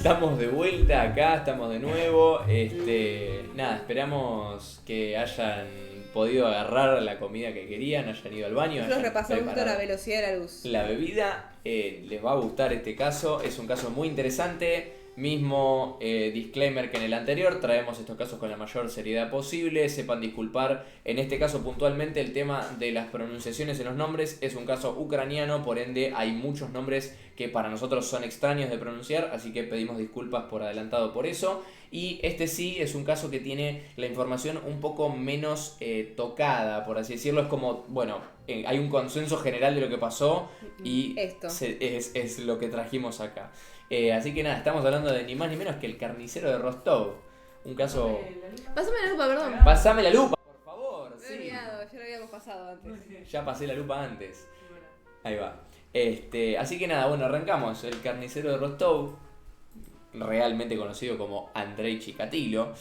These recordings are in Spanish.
Estamos de vuelta acá, estamos de nuevo. Nada, esperamos que hayan podido agarrar la comida que querían, hayan ido al baño. Nosotros hayan repasamos justo la preparado velocidad de la luz. la bebida. Les va a gustar este caso, es un caso muy interesante. Mismo disclaimer que en el anterior, traemos estos casos con la mayor seriedad posible. Sepan disculpar, en este caso puntualmente el tema de las pronunciaciones en los nombres es un caso ucraniano, por ende hay muchos nombres que para nosotros son extraños de pronunciar, así que pedimos disculpas por adelantado por eso. Y este sí es un caso que tiene la información un poco menos tocada, por así decirlo. Es como, bueno, hay un consenso general de lo que pasó y Esto. es lo que trajimos acá. Así que nada, estamos hablando de ni más ni menos que el carnicero de Rostov. Un caso... Pásame la lupa, perdón. Pasame la lupa, por favor. Me he Sí. olvidado, ya lo habíamos pasado antes. Ya pasé la lupa antes. Ahí va. Así que nada, bueno, arrancamos. El carnicero de Rostov, realmente conocido como Andrei Chikatilo,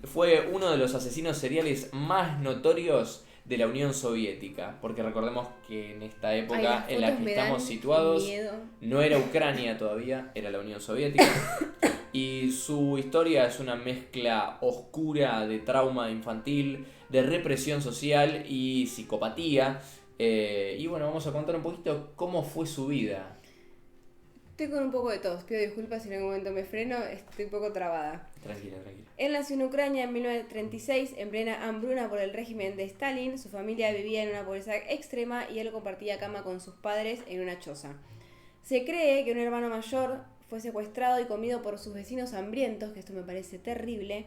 fue uno de los asesinos seriales más notorios de la Unión Soviética, porque recordemos que en esta Ay, época las en la fotos que me estamos dan situados miedo. no era Ucrania todavía, era la Unión Soviética, y su historia es una mezcla oscura de trauma infantil, de represión social y psicopatía. Y bueno, vamos a contar un poquito cómo fue su vida. Estoy con un poco de tos, pido disculpas si en algún momento me freno, estoy un poco trabada. Tranquila, tranquila. Él nació en Ucrania en 1936, en plena hambruna por el régimen de Stalin. Su familia vivía en una pobreza extrema y él compartía cama con sus padres en una choza. Se cree que un hermano mayor fue secuestrado y comido por sus vecinos hambrientos, que esto me parece terrible.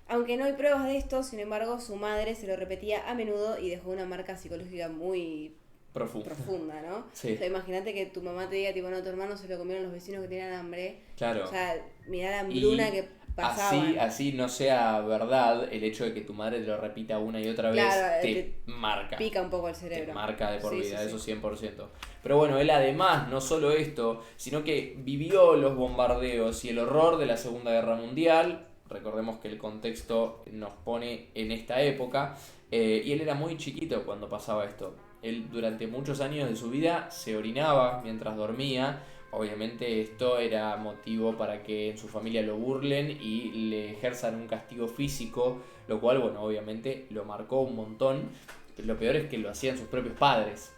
Aunque no hay pruebas de esto, sin embargo, su madre se lo repetía a menudo y dejó una marca psicológica muy profunda, ¿no? Sí. O sea, imagínate que tu mamá te diga, tipo, no, tu hermano se lo comieron los vecinos que tenían hambre. Claro. O sea, mirá la hambruna Y que pasaba. así no sea verdad, el hecho de que tu madre te lo repita una y otra vez Claro, te marca. Pica un poco el cerebro. Te marca de por Sí, vida, sí, eso sí. 100%. Pero bueno, él además, no solo esto, sino que vivió los bombardeos y el horror de la Segunda Guerra Mundial. Recordemos que el contexto nos pone en esta época. Y él era muy chiquito cuando pasaba esto. Él durante muchos años de su vida se orinaba mientras dormía. Obviamente esto era motivo para que en su familia lo burlen y le ejerzan un castigo físico, lo cual, bueno, obviamente lo marcó un montón. Lo peor es que lo hacían sus propios padres.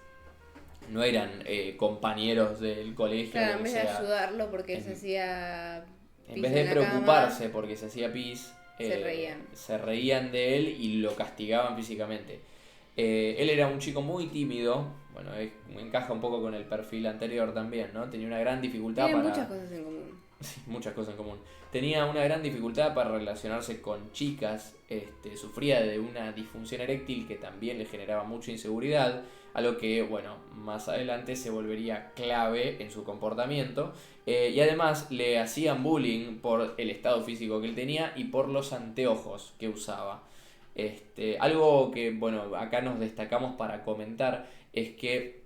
No eran compañeros del colegio. Claro, lo en que vez de sea. ayudarlo porque En- se hacía En pis vez de en la preocuparse cama, porque se hacía pis, se reían. de él y lo castigaban físicamente. Él era un chico muy tímido, bueno, encaja un poco con el perfil anterior también, ¿no? Tenía una gran dificultad Tienen para... muchas cosas en común. Sí, muchas cosas en común. Tenía una gran dificultad para relacionarse con chicas, sufría de una disfunción eréctil que también le generaba mucha inseguridad, algo que, bueno, más adelante se volvería clave en su comportamiento. Y además le hacían bullying por el estado físico que él tenía y por los anteojos que usaba. Algo que, bueno, acá nos destacamos para comentar es que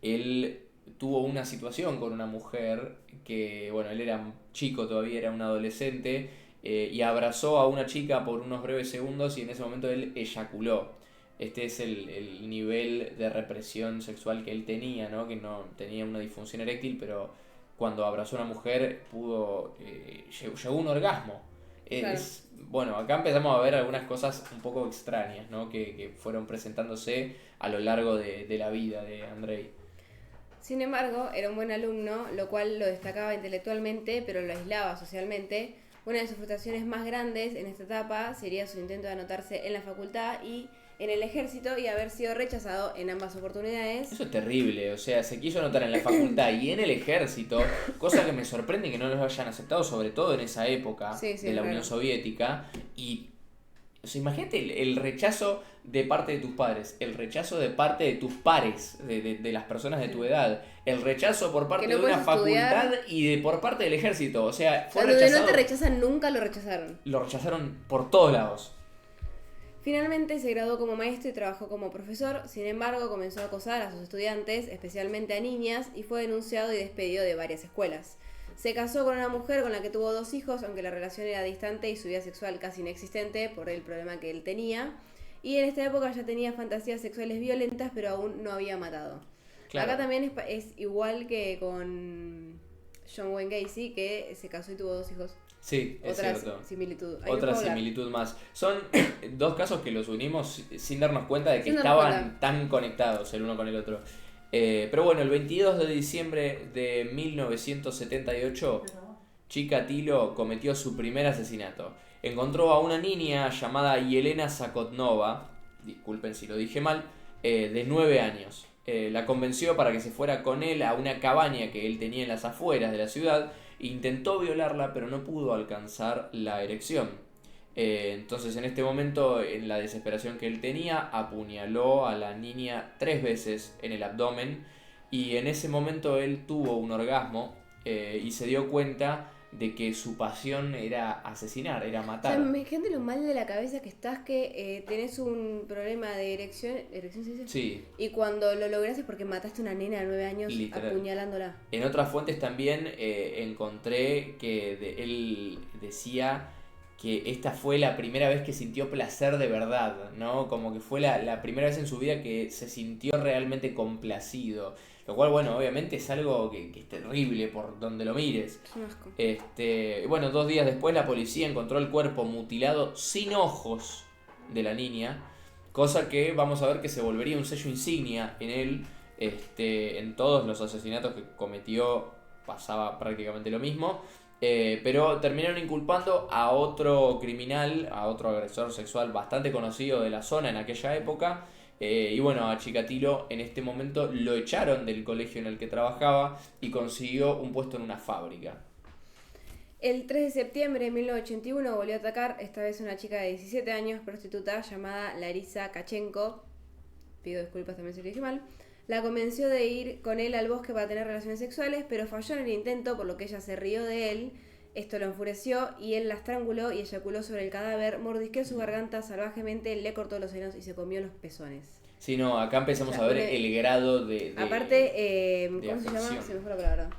él tuvo una situación con una mujer que, bueno, él era chico todavía, era un adolescente, y abrazó a una chica por unos breves segundos y en ese momento él eyaculó. Este es el nivel de represión sexual que él tenía, ¿no? Que no tenía una disfunción eréctil, pero cuando abrazó a una mujer pudo llegó a un orgasmo. Claro. Bueno, acá empezamos a ver algunas cosas un poco extrañas, ¿no? Que fueron presentándose a lo largo de la vida de Andrei. Sin embargo, era un buen alumno, lo cual lo destacaba intelectualmente, pero lo aislaba socialmente. Una de sus frustraciones más grandes en esta etapa sería su intento de anotarse en la facultad y en el ejército y haber sido rechazado en ambas oportunidades. Eso es terrible, o sea, se quiso anotar en la facultad y en el ejército, cosa que me sorprende que no los hayan aceptado, sobre todo en esa época Sí, de la claro. Unión Soviética. Y, o sea, imagínate el rechazo de parte de tus padres, el rechazo de parte de tus pares, de las personas de tu edad, el rechazo por parte Que no de una puedes estudiar. facultad y por parte del ejército. O sea, fue Cuando rechazado. no te rechazan nunca, lo rechazaron. Lo rechazaron por todos lados. Finalmente se graduó como maestro y trabajó como profesor. Sin embargo, comenzó a acosar a sus estudiantes, especialmente a niñas, y fue denunciado y despedido de varias escuelas. Se casó con una mujer con la que tuvo 2 hijos, aunque la relación era distante y su vida sexual casi inexistente por el problema que él tenía. Y en esta época ya tenía fantasías sexuales violentas, pero aún no había matado. Claro. Acá también es igual que con John Wayne Gacy, que se casó y tuvo 2 hijos. Sí, es Otra cierto. similitud. Otra similitud más. Son dos casos que los unimos sin darnos cuenta de que Sin darnos estaban cuenta. tan conectados el uno con el otro. Pero bueno, el 22 de diciembre de 1978, Chikatilo cometió su primer asesinato. Encontró a una niña llamada Yelena Zakotnova, disculpen si lo dije mal, de 9 años. La convenció para que se fuera con él a una cabaña que él tenía en las afueras de la ciudad. Intentó violarla, pero no pudo alcanzar la erección. Entonces, en este momento, en la desesperación que él tenía, apuñaló a la niña 3 veces en el abdomen. Y en ese momento él tuvo un orgasmo y se dio cuenta de que su pasión era asesinar, era O sea, matar. gente lo mal de la cabeza que estás, que tenés un problema de erección. ¿Erección se dice? Sí, Y cuando lo logras es porque mataste a una nena de 9 años Literal. apuñalándola. en otras fuentes también encontré que él decía que esta fue la primera vez que sintió placer de verdad, ¿no? Como que fue la primera vez en su vida que se sintió realmente complacido. Lo cual, bueno, obviamente es algo que es terrible por donde lo mires. Es un asco. Bueno, 2 días después la policía encontró el cuerpo mutilado sin ojos de la niña, cosa que vamos a ver que se volvería un sello insignia en él. En todos los asesinatos que cometió pasaba prácticamente lo mismo. Pero terminaron inculpando a otro criminal, a otro agresor sexual bastante conocido de la zona en aquella época. Y bueno, a Chikatilo en este momento lo echaron del colegio en el que trabajaba y consiguió un puesto en una fábrica. El 3 de septiembre de 1981 volvió a atacar, esta vez una chica de 17 años, prostituta, llamada Larisa Kachenko. Pido disculpas también si lo dije mal. La convenció de ir con él al bosque para tener relaciones sexuales, pero falló en el intento, por lo que ella se rió de él. Esto lo enfureció y él la estranguló y eyaculó sobre el cadáver, mordisqueó su garganta salvajemente, le cortó los senos y se comió los pezones. Sí, no, acá empezamos O sea, a ver pone- el grado de Aparte, de ¿cómo se llama? afección. Se me fue la palabra.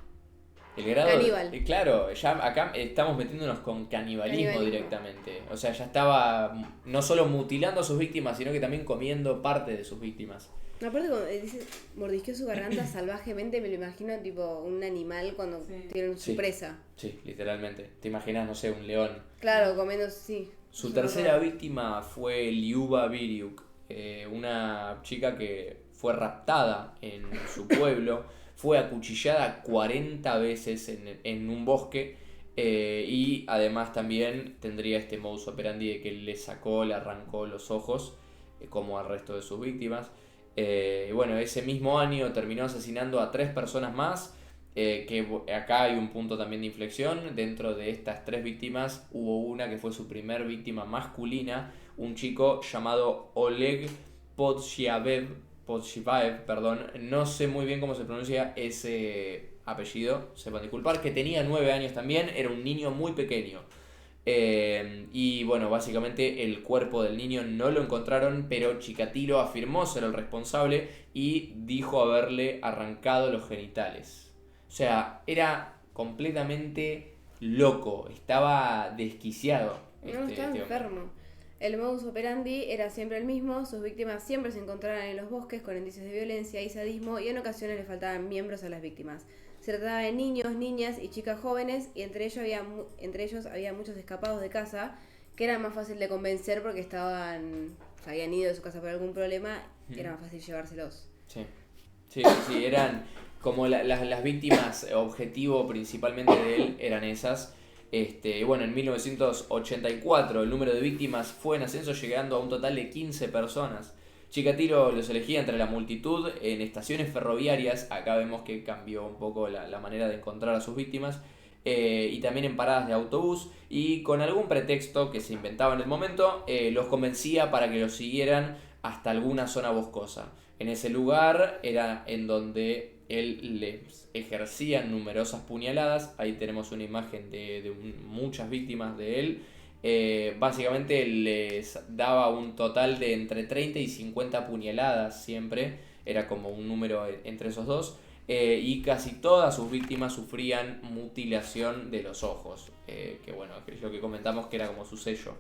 El grado Caníbal. claro, ya acá estamos metiéndonos con canibalismo directamente. O sea, ya estaba no solo mutilando a sus víctimas, sino que también comiendo parte de sus víctimas. Aparte, cuando dice mordisqueó su garganta salvajemente, me lo imagino tipo un animal cuando tiene su Sí. presa. Sí, literalmente. Te imaginas, no sé, un león. Claro, comiendo, sí. Su Es un tercera horror. víctima fue Liuba Viriuk, una chica que fue raptada en su pueblo, fue acuchillada 40 veces en un bosque y además también tendría este modus operandi de que le arrancó los ojos, como al resto de sus víctimas. Bueno, ese mismo año terminó asesinando a 3 personas más. Acá hay un punto también de inflexión. Dentro de estas 3 víctimas hubo una que fue su primer víctima masculina, un chico llamado Oleg Podshivaev, perdón, no sé muy bien cómo se pronuncia ese apellido, sepan disculpar, que tenía 9 años también, era un niño muy pequeño. Y bueno, básicamente el cuerpo del niño no lo encontraron, pero Chikatilo afirmó ser el responsable y dijo haberle arrancado los genitales. O sea, era completamente loco, estaba desquiciado. No, estaba este hombre. enfermo. El modus operandi era siempre el mismo, sus víctimas siempre se encontraban en los bosques con indicios de violencia y sadismo y en ocasiones le faltaban miembros a las víctimas. Se trataba de niños, niñas y chicas jóvenes y entre ellos había muchos escapados de casa que era más fácil de convencer porque habían ido de su casa por algún problema y era más fácil llevárselos. Sí, sí, eran como las víctimas objetivo principalmente de él eran esas. Bueno, en 1984 el número de víctimas fue en ascenso llegando a un total de 15 personas. Chikatilo los elegía entre la multitud en estaciones ferroviarias, acá vemos que cambió un poco la manera de encontrar a sus víctimas, y también en paradas de autobús, y con algún pretexto que se inventaba en el momento, los convencía para que los siguieran hasta alguna zona boscosa. En ese lugar era en donde él les ejercía numerosas puñaladas. Ahí tenemos una imagen de muchas víctimas de él. Básicamente les daba un total de entre 30 y 50 puñaladas siempre. Era como un número entre esos dos. Y casi todas sus víctimas sufrían mutilación de los ojos. Que bueno, que es lo que comentamos que era como su sello.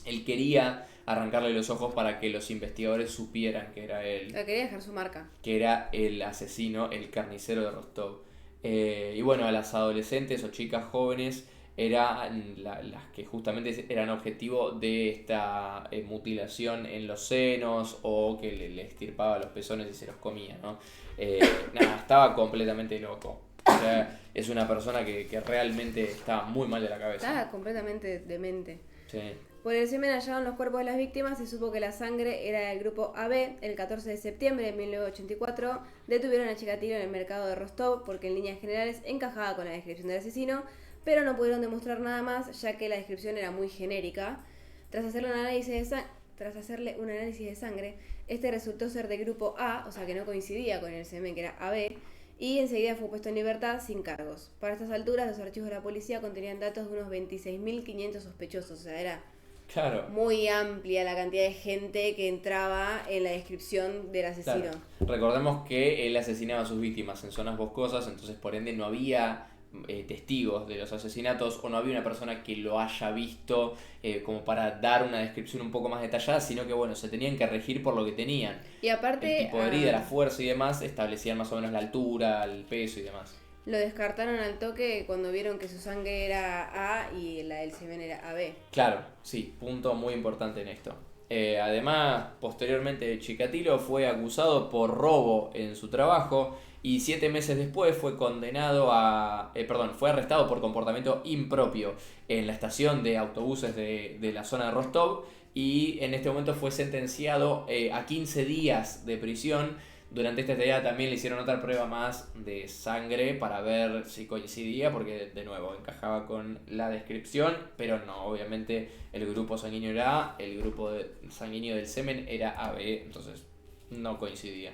Él quería arrancarle los ojos para que los investigadores supieran que era él. Quería dejar su marca. Que era el asesino, el carnicero de Rostov. Y bueno, a las adolescentes o chicas jóvenes eran las que justamente eran objetivo de esta mutilación en los senos o que le extirpaba los pezones y se los comía, ¿no? Nada, estaba completamente loco. O sea, es una persona que realmente estaba muy mal de la cabeza. Estaba completamente demente. Sí. Por el semen hallaron los cuerpos de las víctimas, se supo que la sangre era del grupo AB. El 14 de septiembre de 1984 detuvieron a Chikatilo en el mercado de Rostov porque en líneas generales encajaba con la descripción del asesino, pero no pudieron demostrar nada más ya que la descripción era muy genérica. Tras hacerle un análisis de sangre, este resultó ser de grupo A, o sea que no coincidía con el semen que era AB, y enseguida fue puesto en libertad sin cargos. Para estas alturas, los archivos de la policía contenían datos de unos 26.500 sospechosos, o sea, era Claro. muy amplia la cantidad de gente que entraba en la descripción del asesino. Claro. Recordemos que él asesinaba a sus víctimas en zonas boscosas, entonces por ende no había testigos de los asesinatos o no había una persona que lo haya visto como para dar una descripción un poco más detallada, sino que bueno, se tenían que regir por lo que tenían. Y aparte, El tipo de herida, la fuerza y demás, establecían más o menos la altura, el peso y demás. lo descartaron al toque cuando vieron que su sangre era A y la del semen era AB. Claro, sí, punto muy importante en esto. Además, posteriormente Chikatilo fue acusado por robo en su trabajo y 7 meses después fue fue arrestado por comportamiento impropio en la estación de autobuses de la zona de Rostov y en este momento fue sentenciado a 15 días de prisión. Durante esta estadía también le hicieron otra prueba más de sangre para ver si coincidía, porque de nuevo encajaba con la descripción, pero no, obviamente el grupo sanguíneo era A, el grupo sanguíneo del semen era AB, entonces no coincidía.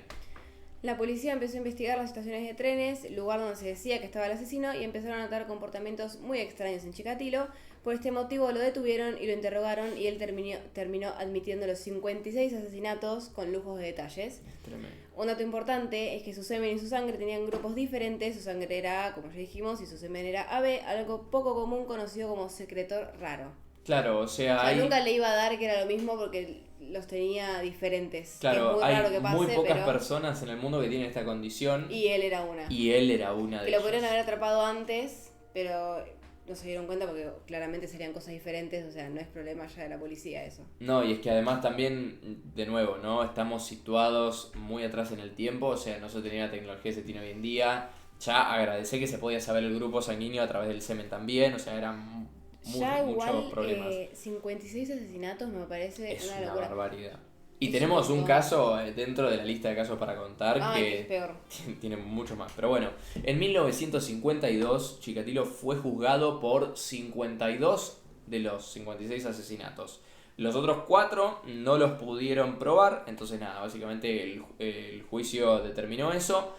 La policía empezó a investigar las estaciones de trenes, el lugar donde se decía que estaba el asesino, y empezaron a notar comportamientos muy extraños en Chikatilo. Por este motivo lo detuvieron y lo interrogaron y él terminó admitiendo los 56 asesinatos con lujos de detalles. Tremendo. Un dato importante es que su semen y su sangre tenían grupos diferentes, su sangre era A, como ya dijimos, y su semen era AB, algo poco común conocido como secretor raro. Claro, o sea, Nunca le iba a dar que era lo mismo porque los tenía diferentes. Claro, es muy hay raro que pase, muy pocas pero... personas en el mundo que tienen esta condición Y él era una. y él era una de Que lo ellas. podrían haber atrapado antes, pero no se dieron cuenta porque claramente serían cosas diferentes, o sea, no es problema ya de la policía eso. No, y es que además también, de nuevo, ¿no? Estamos situados muy atrás en el tiempo, o sea, no se tenía la tecnología que se tiene hoy en día. Ya agradecé que se podía saber el grupo sanguíneo a través del semen también, o sea, eran Ya muchos igual, problemas. 56 asesinatos me parece Es una una locura. barbaridad. Y Es tenemos un un montón. caso dentro de la lista de casos para contar Que es peor. tiene mucho más. Pero bueno, en 1952 Chikatilo fue juzgado por 52 de los 56 asesinatos. Los otros 4 no los pudieron probar, entonces nada, básicamente el juicio determinó eso.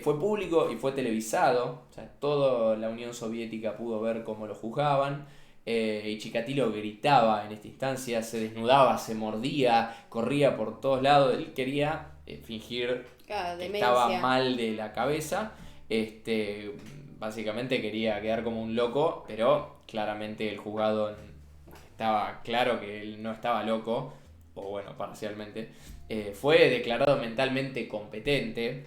Fue público y fue televisado, o sea, toda la Unión Soviética pudo ver cómo lo juzgaban. Y Chikatilo gritaba en esta instancia, se desnudaba, se mordía, corría por todos lados. Él quería fingir Claro, que demencia. estaba mal de la cabeza. Básicamente quería quedar como un loco, pero claramente el juzgado estaba claro que él no estaba loco, o bueno, parcialmente. Fue declarado mentalmente competente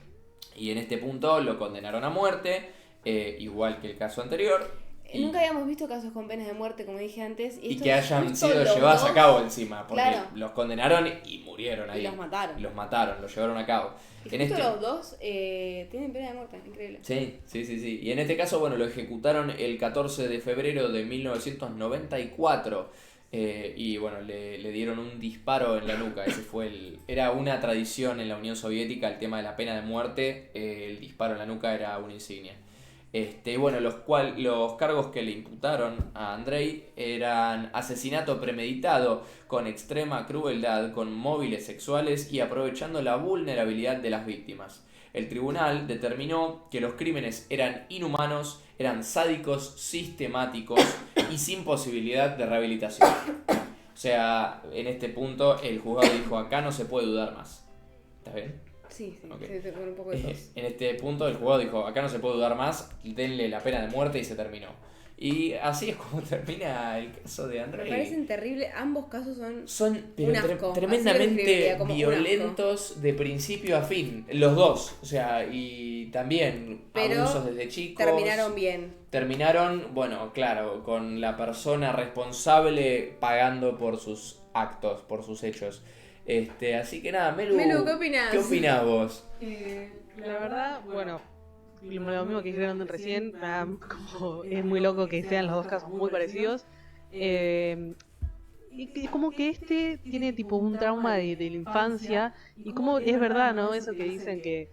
y en este punto lo condenaron a muerte, igual que el caso anterior. Nunca habíamos visto casos con penas de muerte, como dije antes. Y estos que hayan justo sido los llevadas dos, a cabo encima, porque Claro. los condenaron y murieron ahí. Y los mataron. Los mataron, los llevaron a cabo. Y En justo este... los dos tienen pena de muerte, increíble. Sí. Y en este caso, bueno, lo ejecutaron el 14 de febrero de 1994. Y bueno, le dieron un disparo en la nuca. Era una tradición en la Unión Soviética el tema de la pena de muerte. El disparo en la nuca era una insignia. Bueno, los cargos que le imputaron a Andrei eran asesinato premeditado con extrema crueldad, con móviles sexuales y aprovechando la vulnerabilidad de las víctimas. El tribunal determinó que los crímenes eran inhumanos, eran sádicos, sistemáticos y sin posibilidad de rehabilitación. O sea, en este punto el juzgado dijo, acá no se puede dudar más. ¿Está bien? Sí, Okay. con un poco de tos. En este punto el juzgado dijo, acá no se puede dudar más, denle la pena de muerte y se terminó. Y así es como termina el caso de Me Andrei. parecen terribles, ambos casos son Pero un asco. Así tremendamente lo describiría, como un violentos de principio a fin, los dos. O sea, y también Pero abusos desde chicos. terminaron bien. Terminaron, bueno, claro, con la persona responsable pagando por sus actos, por sus hechos. Así que nada, Melu, ¿qué opinás? ¿Qué opinás vos? La verdad, bueno, lo mismo que dijeron recién, como es muy loco que sean los dos casos muy parecidos. Y como que este tiene tipo un trauma de la infancia, y como es verdad, ¿no? Eso que dicen que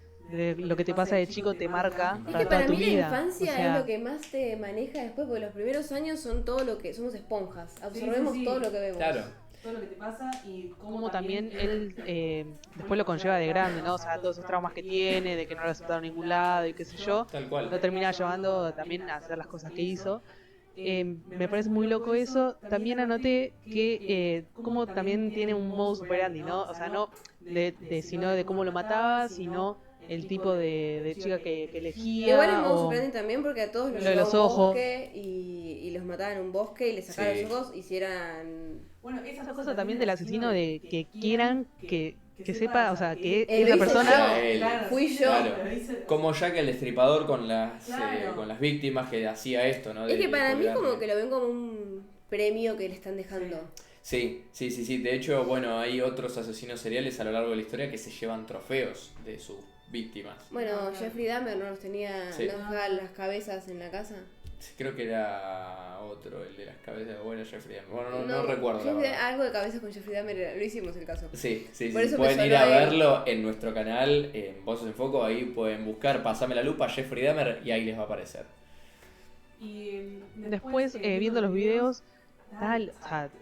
lo que te pasa de chico te marca Es para que toda para tu mí la vida. infancia O sea, es lo que más te maneja después, porque los primeros años son todo lo que somos esponjas, absorbemos sí. todo lo que vemos. Claro. Todo lo que te pasa y como también él después lo conlleva de grande, ¿no? O sea, todos esos traumas que tiene, de que no lo aceptaron en ningún lado y qué sé yo, Tal cual. lo termina llevando también a hacer las cosas que hizo. Me parece muy loco eso. También anoté que como también tiene un modus operandi, ¿no? O sea, no sino de cómo lo mataba, sino el tipo de chica que elegía. Igual el modus o operandi también, porque a todos los lo de llevaba los a un ojos. bosque y los mataban en un bosque y les sacaban Sí. los ojos y si eran... bueno, Esa cosa también del asesino de que quieran que sepa, o sea, que Lo esa hice persona... yo. Él. Fui yo. Claro. Lo hice- Como Jack el Destripador con las Claro. con las víctimas que hacía esto, ¿no? Es que De para mí colgarle. como que lo ven como un premio que le están dejando. Sí. De hecho, bueno, hay otros asesinos seriales a lo largo de la historia que se llevan trofeos de sus víctimas. Bueno, Jeffrey Dahmer no los tenía, Sí. no dejaba las cabezas en la casa. Sí, creo que era otro, el de las cabezas. Bueno, Jeffrey Dahmer. Bueno, no recuerdo. La verdad. Algo de cabezas con Jeffrey Dahmer, lo hicimos el caso. Sí. Por eso me Pueden ir sonó a él. verlo en nuestro canal, en Voces en Foco. Ahí pueden buscar Pasame la Lupa, Jeffrey Dahmer, y ahí les va a aparecer. Y Después, viendo los videos,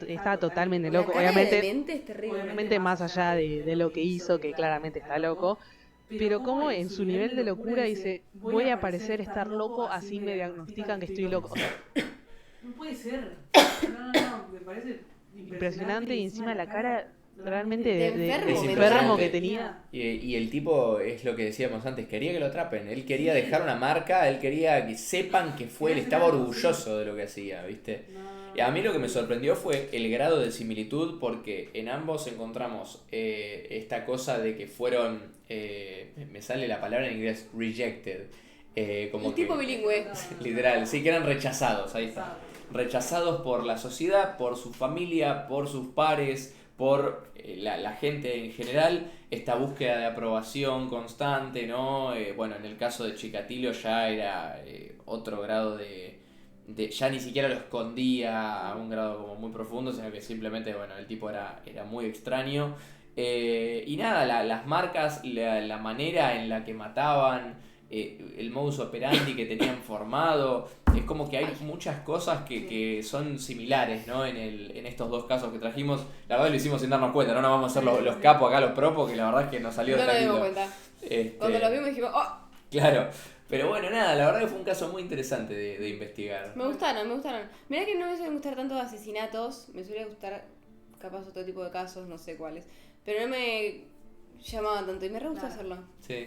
está totalmente La loco. cara de Obviamente, demente es terrible. obviamente más allá de lo que hizo, que claramente está loco, pero como en su nivel de locura dice, voy a parecer estar loco, así me diagnostican que estoy loco. O sea, no puede ser. No, me parece impresionante, y encima la cara realmente de enfermo, enfermo mental. que tenía. Y el tipo, es lo que decíamos antes, quería que lo atrapen. Él quería dejar una marca, él quería que sepan que fue, él estaba orgulloso de lo que hacía, ¿viste? Y a mí lo que me sorprendió fue el grado de similitud, porque en ambos encontramos esta cosa de que fueron, me sale la palabra en inglés, rejected. Como El tipo que- bilingüe. Literal, sí, que eran rechazados, ahí está. Rechazados por la sociedad, por su familia, por sus pares, por la gente en general, esta búsqueda de aprobación constante, ¿no? Bueno, en el caso de Chikatilo ya era otro grado ya ni siquiera lo escondía a un grado como muy profundo, sino que simplemente, bueno, el tipo era muy extraño. Y nada, las marcas, la manera en la que mataban, el modus operandi que tenían formado, es como que hay muchas cosas que son similares, ¿no? En estos dos casos que trajimos. La verdad lo hicimos sin darnos cuenta, no nos vamos a hacer los capos acá, los propos, que la verdad es que nos salió No nos dimos tranquilo. cuenta. Cuando lo vimos dijimos, ¡oh! Claro, pero bueno, nada, la verdad que fue un caso muy interesante de investigar. Me gustaron. Mirá que no me suele gustar tanto asesinatos, me suele gustar capaz otro tipo de casos, no sé cuáles. Pero no me llamaban tanto y me re gusta hacerlo. Sí,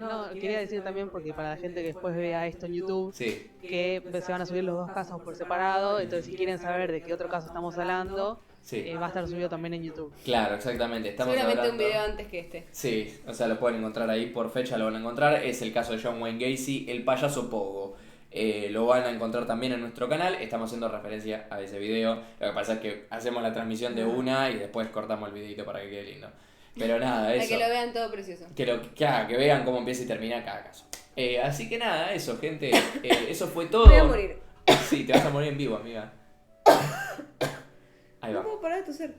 No, quería decir también, porque para la gente que después vea esto en YouTube, sí. que se van a subir los dos casos por separado, entonces si quieren saber de qué otro caso estamos hablando, Sí. va a estar subido también en YouTube. Claro, exactamente. Estamos Seguramente un hablando... video antes que este. Sí, o sea, lo pueden encontrar ahí por fecha, lo van a encontrar. Es el caso de John Wayne Gacy, el payaso Pogo. Lo van a encontrar también en nuestro canal. Estamos haciendo referencia a ese video. Lo que pasa es que hacemos la transmisión de una y después cortamos el videito para que quede lindo. Pero nada, Para eso. que lo vean todo precioso. Que vean cómo empieza y termina cada caso. Así que nada, eso, gente. Eso fue todo. Voy a morir. Sí, te vas a morir en vivo, amiga. Ahí No va. puedo parar de toser.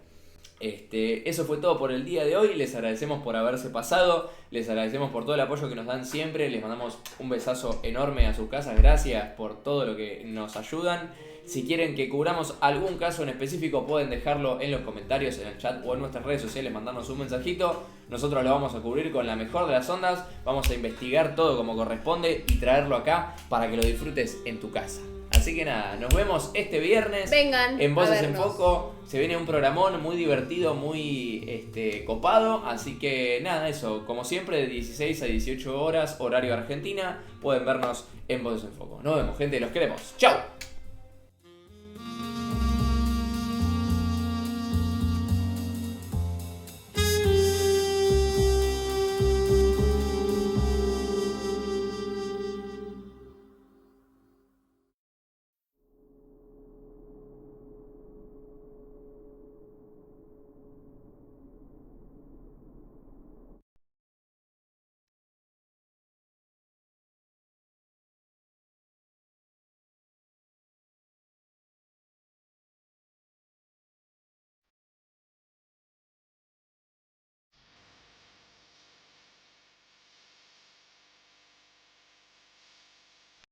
Eso fue todo por el día de hoy. Les agradecemos por haberse pasado. Les agradecemos por todo el apoyo que nos dan siempre. Les mandamos un besazo enorme a sus casas. Gracias por todo lo que nos ayudan. Si quieren que cubramos algún caso en específico, pueden dejarlo en los comentarios, en el chat o en nuestras redes sociales, mandarnos un mensajito. Nosotros lo vamos a cubrir con la mejor de las ondas. Vamos a investigar todo como corresponde y traerlo acá para que lo disfrutes en tu casa. Así que nada, nos vemos este viernes. Vengan En a Voces en vernos. Foco. Se viene un programón muy divertido, muy copado. Así que nada, eso. Como siempre, de 16 a 18 horas, horario Argentina. Pueden vernos en Voz en Foco. Nos vemos, gente, los queremos. ¡Chao!